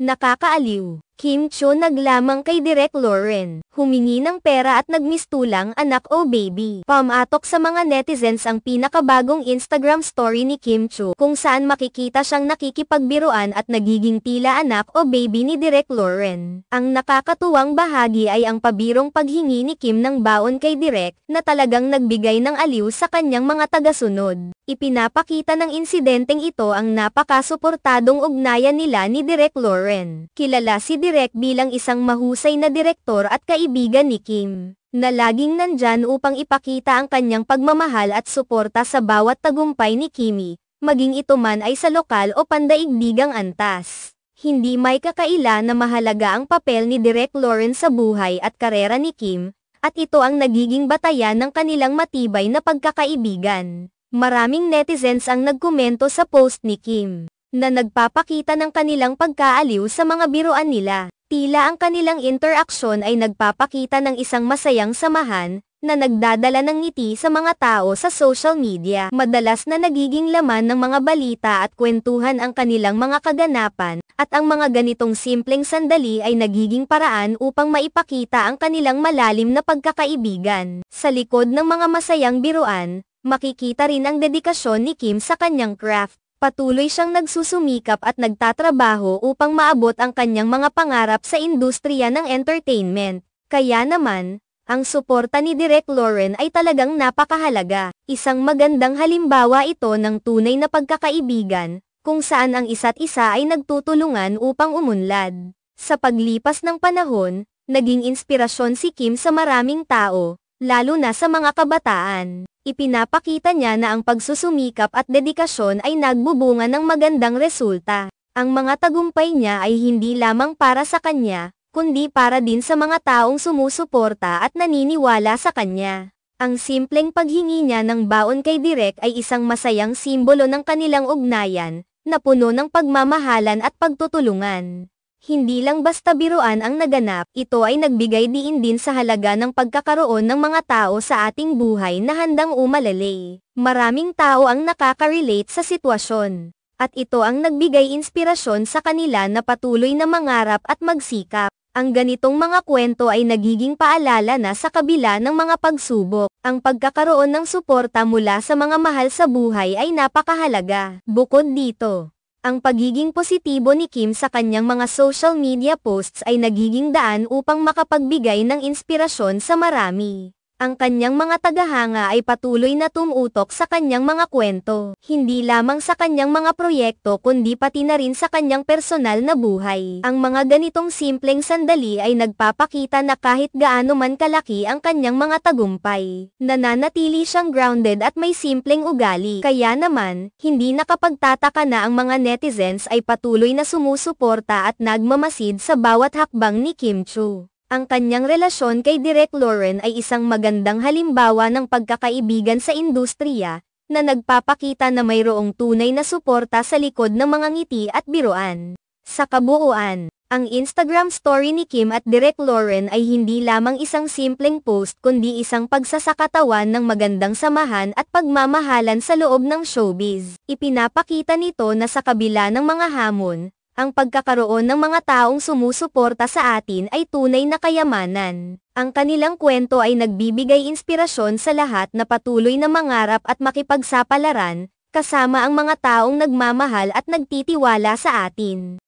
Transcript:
Nakakaaliw. Kim Cho naglamang kay Direk Lauren, humingi ng pera at nagmistulang anak o baby. Pamatok sa mga netizens ang pinakabagong Instagram story ni Kim Cho, kung saan makikita siyang nakikipagbiruan at nagiging tila anak o baby ni Direk Lauren. Ang nakakatuwang bahagi ay ang pabirong paghingi ni Kim ng baon kay Direk, na talagang nagbigay ng aliw sa kanyang mga tagasunod. Ipinapakita ng insidenteng ito ang napakasuportadong ugnayan nila ni Direk Lauren. Kilala si Direk bilang isang mahusay na direktor at kaibigan ni Kim, na laging nandyan upang ipakita ang kanyang pagmamahal at suporta sa bawat tagumpay ni Kimi, maging ito man ay sa lokal o pandaigdigang antas. Hindi may kakaila na mahalaga ang papel ni Direk Lauren sa buhay at karera ni Kim, at ito ang nagiging batayan ng kanilang matibay na pagkakaibigan. Maraming netizens ang nagkomento sa post ni Kim, na nagpapakita ng kanilang pagkaaliw sa mga biruan nila. Tila ang kanilang interaksyon ay nagpapakita ng isang masayang samahan, na nagdadala ng ngiti sa mga tao sa social media. Madalas na nagiging laman ng mga balita at kwentuhan ang kanilang mga kaganapan, at ang mga ganitong simpleng sandali ay nagiging paraan upang maipakita ang kanilang malalim na pagkakaibigan. Sa likod ng mga masayang biruan, makikita rin ang dedikasyon ni Kim sa kanyang craft. Patuloy siyang nagsusumikap at nagtatrabaho upang maabot ang kanyang mga pangarap sa industriya ng entertainment. Kaya naman, ang suporta ni Direk Lauren ay talagang napakahalaga. Isang magandang halimbawa ito ng tunay na pagkakaibigan, kung saan ang isa't isa ay nagtutulungan upang umunlad. Sa paglipas ng panahon, naging inspirasyon si Kim sa maraming tao, lalo na sa mga kabataan. Ipinapakita niya na ang pagsusumikap at dedikasyon ay nagbubunga ng magandang resulta. Ang mga tagumpay niya ay hindi lamang para sa kanya, kundi para din sa mga taong sumusuporta at naniniwala sa kanya. Ang simpleng paghingi niya ng baon kay Direk ay isang masayang simbolo ng kanilang ugnayan, na puno ng pagmamahalan at pagtutulungan. Hindi lang basta biruan ang naganap, ito ay nagbigay diin din sa halaga ng pagkakaroon ng mga tao sa ating buhay na handang umalalay. Maraming tao ang nakaka-relate sa sitwasyon, at ito ang nagbigay inspirasyon sa kanila na patuloy na mangarap at magsikap. Ang ganitong mga kwento ay nagiging paalala na sa kabila ng mga pagsubok, ang pagkakaroon ng suporta mula sa mga mahal sa buhay ay napakahalaga. Bukod dito, ang pagiging positibo ni Kim sa kanyang mga social media posts ay nagiging daan upang makapagbigay ng inspirasyon sa marami. Ang kanyang mga tagahanga ay patuloy na tumutok sa kanyang mga kwento, hindi lamang sa kanyang mga proyekto kundi pati na rin sa kanyang personal na buhay. Ang mga ganitong simpleng sandali ay nagpapakita na kahit gaano man kalaki ang kanyang mga tagumpay, nananatili siyang grounded at may simpleng ugali. Kaya naman, hindi nakapagtataka na ang mga netizens ay patuloy na sumusuporta at nagmamasid sa bawat hakbang ni Kim Cho. Ang kanyang relasyon kay Direk Lauren ay isang magandang halimbawa ng pagkakaibigan sa industriya, na nagpapakita na mayroong tunay na suporta sa likod ng mga ngiti at biruan. Sa kabuuan, ang Instagram story ni Kim at Direk Lauren ay hindi lamang isang simpleng post kundi isang pagsasakatawan ng magandang samahan at pagmamahalan sa loob ng showbiz. Ipinapakita nito na sa kabila ng mga hamon, ang pagkakaroon ng mga taong sumusuporta sa atin ay tunay na kayamanan. Ang kanilang kwento ay nagbibigay inspirasyon sa lahat na patuloy na mangarap at makipagsapalaran, kasama ang mga taong nagmamahal at nagtitiwala sa atin.